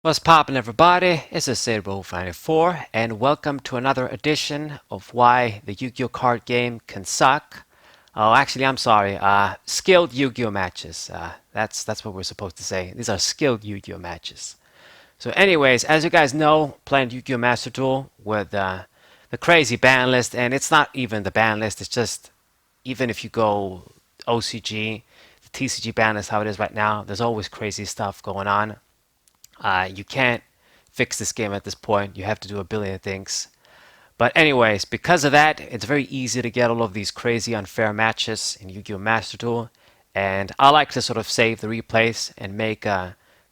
What's poppin', everybody? It's a Roll94, and welcome to another edition of Why the Yu-Gi-Oh card game can suck. Oh, actually, I'm sorry. Skilled Yu-Gi-Oh matches. That's what we're supposed to say. These are skilled Yu-Gi-Oh matches. So, anyways, as you guys know, playing Yu-Gi-Oh Master Duel with the crazy ban list, and it's not even the ban list. It's just even if you go OCG, the TCG ban list, how it is right now. There's always crazy stuff going on. You can't fix this game at this point. You have to do a billion things. But anyways, because of that, it's very easy to get all of these crazy unfair matches in Yu-Gi-Oh! Master Duel. And I like to sort of save the replays and make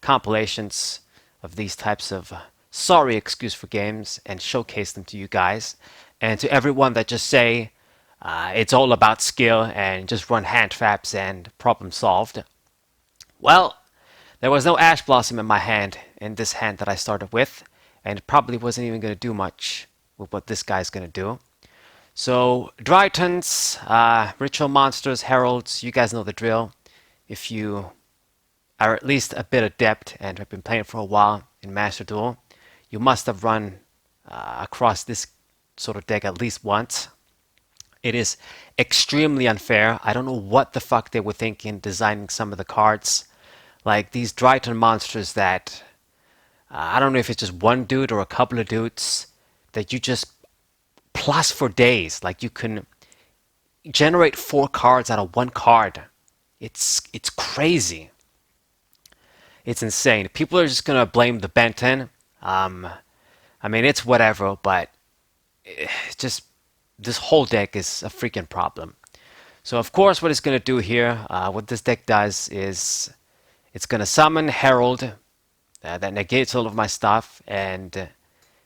compilations of these types of sorry excuse for games and showcase them to you guys. And to everyone that just say it's all about skill and just run hand traps and problem solved. Well, there was no Ash Blossom in my hand, in this hand that I started with, and it probably wasn't even going to do much with what this guy's going to do. So, Drytons, Ritual Monsters, Heralds, you guys know the drill. If you are at least a bit adept and have been playing for a while in Master Duel, you must have run across this sort of deck at least once. It is extremely unfair. I don't know what the fuck they were thinking designing some of the cards. Like these Dryton monsters that I don't know if it's just one dude or a couple of dudes that you just plus for days. Like you can generate 4 cards out of 1 card. It's crazy. It's insane. People are just gonna blame the Benton. I mean it's whatever, but it's just this whole deck is a freaking problem. So of course, what it's gonna do here, what this deck does is it's going to summon Herald that negates all of my stuff, and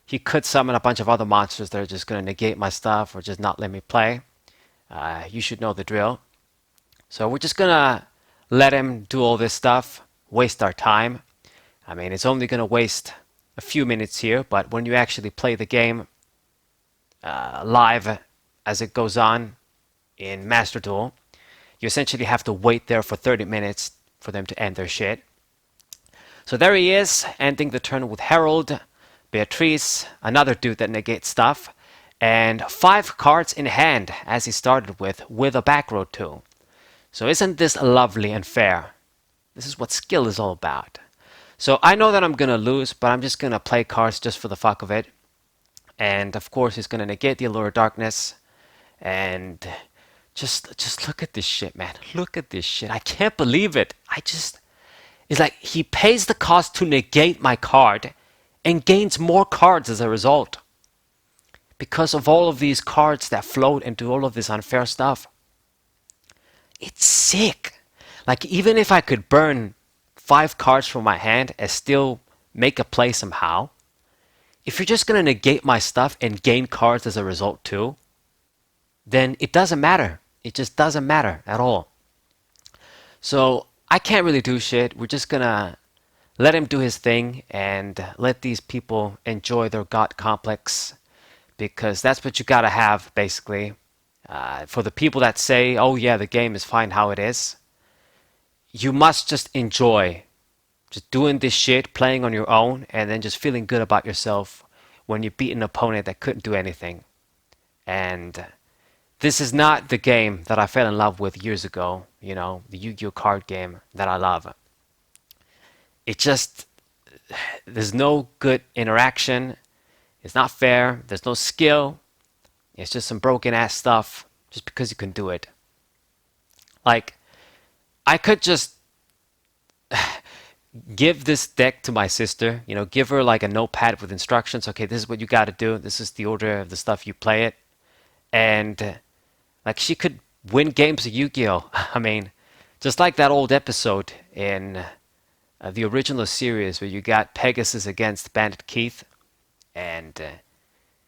he could summon a bunch of other monsters that are just going to negate my stuff or just not let me play. You should know the drill. So we're just going to let him do all this stuff, waste our time. I mean, it's only going to waste a few minutes here, but when you actually play the game live as it goes on in Master Duel, you essentially have to wait there for 30 minutes for them to end their shit. So there he is, ending the turn with Herald, Beatrice, another dude that negates stuff, and 5 cards in hand as he started with a back row too. So isn't this lovely and fair? This is what skill is all about. So I know that I'm gonna lose, but I'm just gonna play cards just for the fuck of it. And of course he's gonna negate the Allure of Darkness, and just look at this shit, man. Look at this shit. I can't believe it. It's like he pays the cost to negate my card and gains more cards as a result. Because of all of these cards that float and do all of this unfair stuff. It's sick. Like even if I could burn 5 cards from my hand and still make a play somehow, if you're just gonna negate my stuff and gain cards as a result too, then it doesn't matter. It just doesn't matter at all. So I can't really do shit. We're just gonna let him do his thing and let these people enjoy their God complex, because that's what you gotta have basically. For the people that say, oh yeah, the game is fine how it is, you must just enjoy just doing this shit, playing on your own, and then just feeling good about yourself when you beat an opponent that couldn't do anything. And this is not the game that I fell in love with years ago, you know, the Yu-Gi-Oh card game that I love. It just, there's no good interaction. It's not fair. There's no skill. It's just some broken ass stuff just because you can do it. Like, I could just give this deck to my sister, you know, give her like a notepad with instructions. Okay, this is what you got to do. This is the order of the stuff you play it. And like she could win games of Yu-Gi-Oh! I mean, just like that old episode in the original series where you got Pegasus against Bandit Keith, and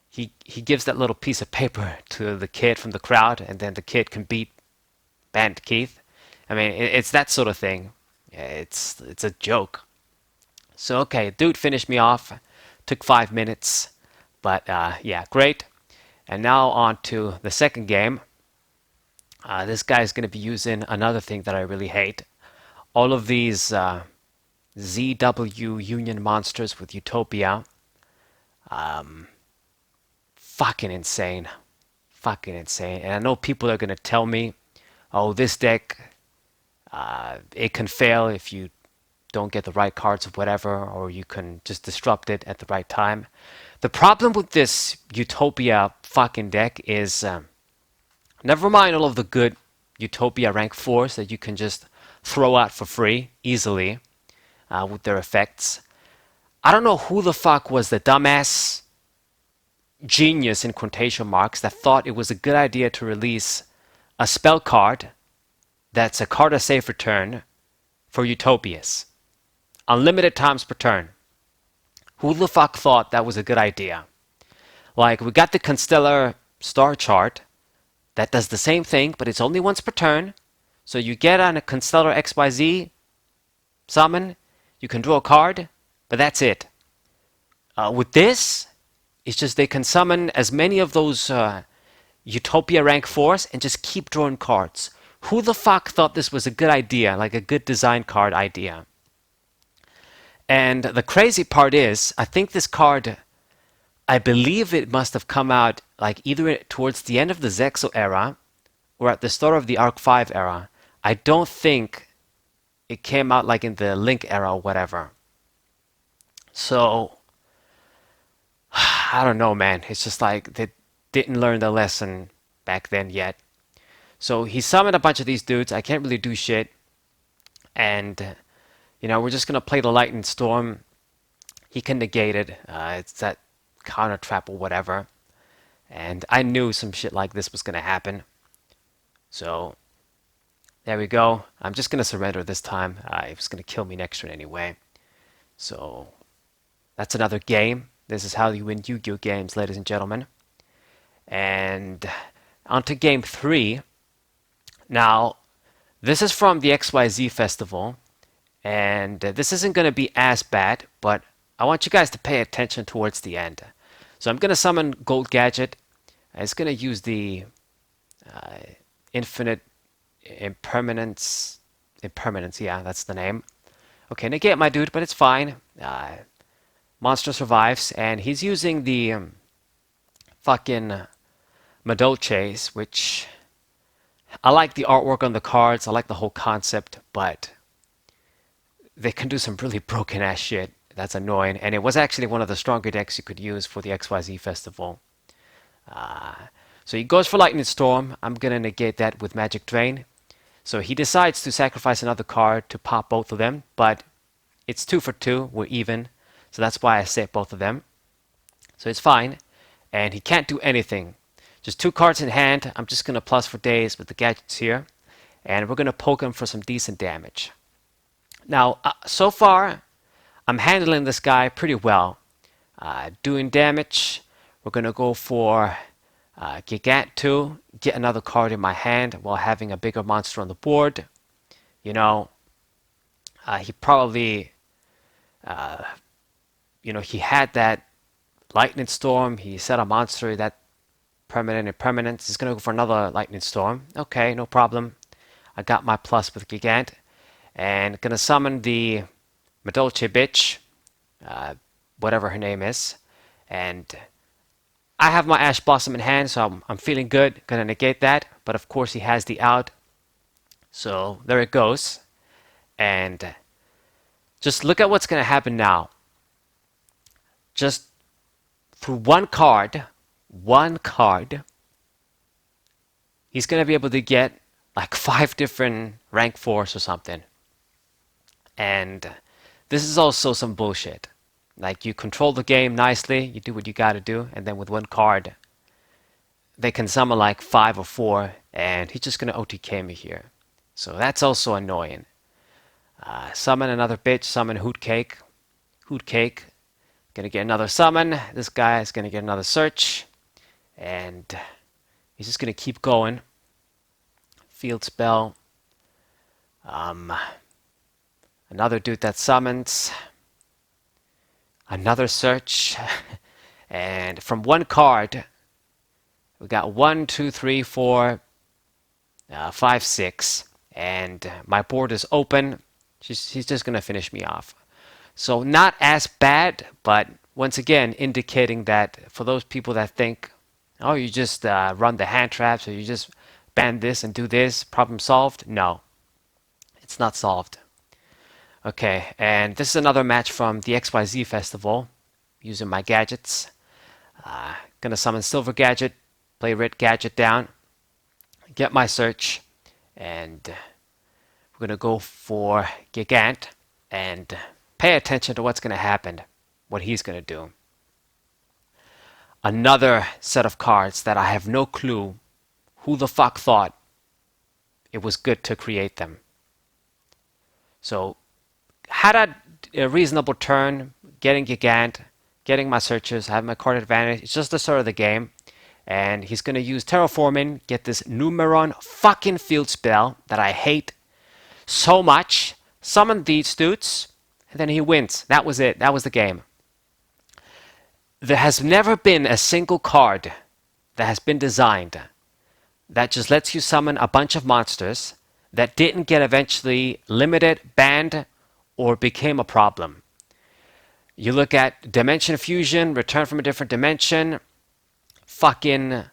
he gives that little piece of paper to the kid from the crowd, and then the kid can beat Bandit Keith. I mean, it's that sort of thing. It's a joke. So okay, dude finished me off. Took 5 minutes, but yeah, great. And now on to the second game. This guy is going to be using another thing that I really hate. All of these ZW Union Monsters with Utopia. Um, Fucking insane. Fucking insane. And I know people are going to tell me, oh, this deck, it can fail if you don't get the right cards or whatever, or you can just disrupt it at the right time. The problem with this Utopia fucking deck is, never mind all of the good Utopia rank 4s that you can just throw out for free easily with their effects. I don't know who the fuck was the dumbass genius in quotation marks that thought it was a good idea to release a spell card that's a card of safe return for Utopias. Unlimited times per turn. Who the fuck thought that was a good idea? Like, we got the Constellar star chart that does the same thing, but it's only once per turn. So you get on a Constellar XYZ summon, you can draw a card, but that's it. With this, it's just they can summon as many of those Utopia rank 4s and just keep drawing cards. Who the fuck thought this was a good idea, like a good design card idea? And the crazy part is, I think this card, I believe it must have come out like either towards the end of the Zexo era or at the start of the Arc 5 era. I don't think it came out like in the Link era or whatever. So, I don't know, man. It's just like they didn't learn the lesson back then yet. So he summoned a bunch of these dudes. I can't really do shit. And, we're just going to play the Lightning Storm. He can negate it. It's that counter trap or whatever. And I knew some shit like this was going to happen. So, there we go. I'm just going to surrender this time. It was going to kill me next turn anyway. So, that's another game. This is how you win Yu-Gi-Oh games, ladies and gentlemen. And on to game 3. Now, this is from the XYZ Festival. And this isn't going to be as bad, but I want you guys to pay attention towards the end. So I'm going to summon Gold Gadget. It's going to use the Infinite Impermanence. Impermanence, yeah, that's the name. Okay, negate my dude, but it's fine. Monster survives, and he's using the fucking Madolches, which I like the artwork on the cards. I like the whole concept, but they can do some really broken ass shit. That's annoying, and it was actually one of the stronger decks you could use for the XYZ Festival. So he goes for Lightning Storm. I'm gonna negate that with Magic Drain. So he decides to sacrifice another card to pop both of them, but it's 2 for 2. We're even. So that's why I saved both of them. So it's fine. And he can't do anything. Just 2 cards in hand. I'm just going to plus for days with the gadgets here. And we're going to poke him for some decent damage. Now, so far, I'm handling this guy pretty well. Doing damage. We're going to go for Gigant 2. Get another card in my hand while having a bigger monster on the board. He probably... he had that Lightning Storm. He set a monster that permanent and permanent. He's going to go for another Lightning Storm. Okay, no problem. I got my plus with Gigant. And going to summon the Madolche bitch. Whatever her name is. And I have my Ash Blossom in hand, so I'm feeling good. Going to negate that. But of course he has the out. So there it goes. And just look at what's going to happen now. Just through one card, he's going to be able to get like 5 different rank 4s or something. And this is also some bullshit. Like, you control the game nicely, you do what you gotta do, and then with one card, they can summon like 5 or 4, and he's just going to OTK me here. So that's also annoying. Summon another bitch, summon Hoot Cake. Gonna get another summon. This guy is gonna get another search. And he's just gonna keep going. Field spell. Another dude that summons. Another search. And from one card, we got 1, 2, 3, 4, 5, 6. And my board is open. He's just gonna finish me off. So not as bad, but once again indicating that for those people that think, oh, you just run the hand traps or you just ban this and do this, problem solved. No, it's not solved. Okay, and this is another match from the XYZ festival using my gadgets. Gonna summon Silver Gadget, play Red Gadget down, get my search, and we're gonna go for Gigant and pay attention to what's gonna happen, what he's gonna do. Another set of cards that I have no clue who the fuck thought it was good to create them. So had a reasonable turn, getting Gigant, getting my searches, having my card advantage. It's just the start of the game. And he's going to use Terraforming, get this Numeron fucking field spell that I hate so much, summon these dudes, and then he wins. That was it. That was the game. There has never been a single card that has been designed that just lets you summon a bunch of monsters that didn't get eventually limited, banned, or became a problem. You look at Dimension Fusion, Return from a Different Dimension, fucking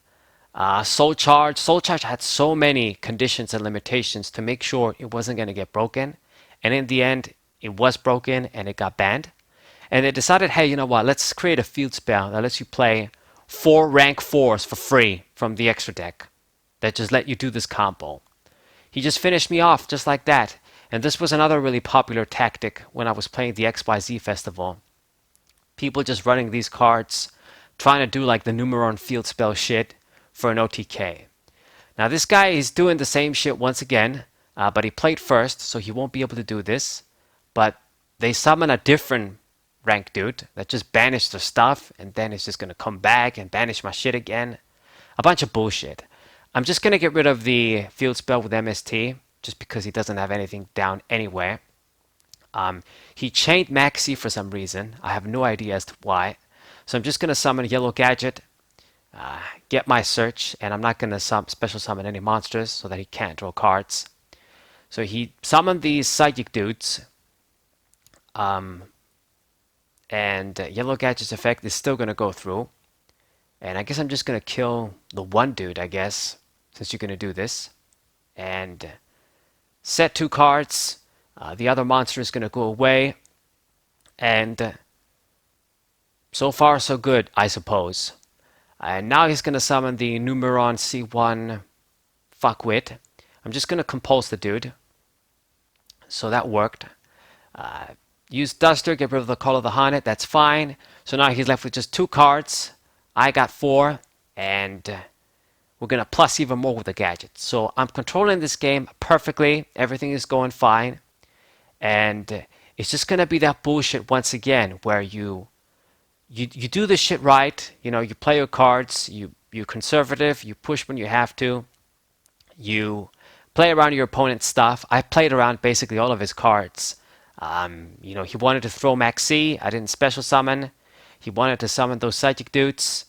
Soul Charge. Soul Charge had so many conditions and limitations to make sure it wasn't going to get broken. And in the end, it was broken and it got banned. And they decided, hey, you know what? Let's create a field spell that lets you play 4 rank 4s for free from the extra deck that just let you do this combo. He just finished me off just like that. And this was another really popular tactic when I was playing the XYZ festival. People just running these cards, trying to do like the Numeron field spell shit for an OTK. Now this guy is doing the same shit once again, but he played first, so he won't be able to do this. But they summon a different rank dude that just banished their stuff, and then it's just gonna come back and banish my shit again. A bunch of bullshit. I'm just gonna get rid of the field spell with MST, just because he doesn't have anything down anywhere. He chained Maxi for some reason. I have no idea as to why. So I'm just going to summon Yellow Gadget, get my search, and I'm not going to special summon any monsters so that he can't draw cards. So he summoned these psychic dudes, and Yellow Gadget's effect is still going to go through. And I guess I'm just going to kill the one dude, I guess, since you're going to do this. And set 2 cards. The other monster is going to go away. And so far, so good, I suppose. And now he's going to summon the Numeron C1 fuckwit. I'm just going to compulse the dude. So that worked. Use Duster, get rid of the Call of the Haunted. That's fine. So now he's left with just 2 cards. I got 4. And we're going to plus even more with the gadget. So I'm controlling this game perfectly. Everything is going fine. And it's just going to be that bullshit once again where you do this shit right. You know, you play your cards. You're conservative. You push when you have to. You play around your opponent's stuff. I played around basically all of his cards. You know, he wanted to throw Maxi. I didn't special summon. He wanted to summon those psychic dudes.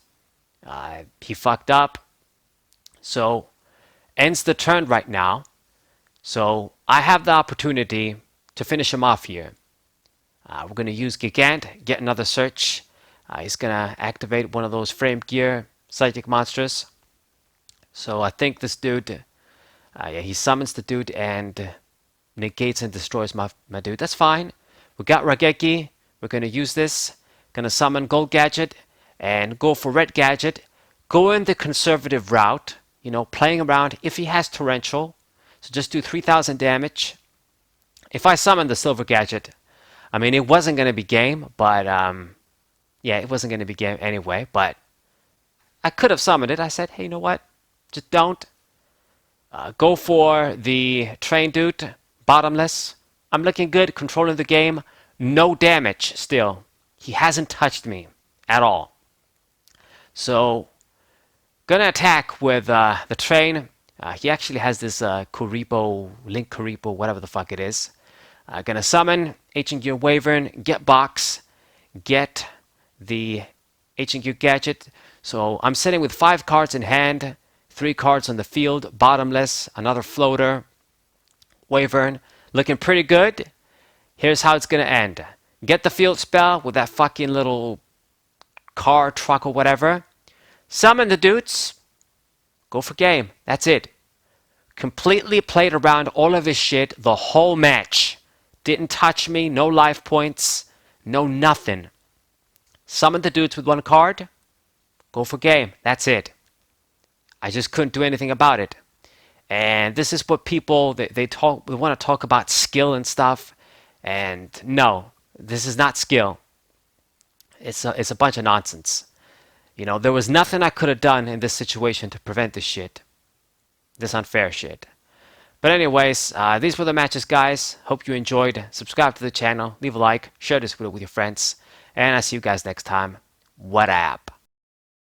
He fucked up. So, ends the turn right now. So, I have the opportunity to finish him off here. We're going to use Gigant, get another search. He's going to activate one of those frame gear psychic monsters. So, I think this dude, yeah, he summons the dude and negates and destroys my dude. That's fine. We got Rageki. We're going to use this. Going to summon Gold Gadget and go for Red Gadget. Go in the conservative route. You know, playing around if he has Torrential. So just do 3,000 damage. If I summon the Silver Gadget, I mean, it wasn't going to be game, but, yeah, it wasn't going to be game anyway, but I could have summoned it. I said, hey, you know what? Just don't. Go for the Train Dude, Bottomless. I'm looking good, controlling the game. No damage still. He hasn't touched me at all. So, gonna attack with the train. He actually has this Kuribo, Link Kuribo, whatever the fuck it is. Gonna summon Ancient Gear Wyvern, get box, get the Ancient Gear Gadget. So I'm sitting with 5 cards in hand, 3 cards on the field, Bottomless, another floater, Wyvern, looking pretty good. Here's how it's gonna end. get the field spell with that fucking little car, truck, or whatever. Summon the dudes. Go for game. That's it. Completely played around all of his shit the whole match. Didn't touch me. No life points. No nothing. Summon the dudes with one card. Go for game. That's it. I just couldn't do anything about it. And this is what people they want to talk about skill and stuff. And no, this is not skill. It's a bunch of nonsense. You know, there was nothing I could have done in this situation to prevent this shit. This unfair shit. But anyways, these were the matches, guys. Hope you enjoyed. Subscribe to the channel, leave a like, share this video with your friends, and I'll see you guys next time. What up?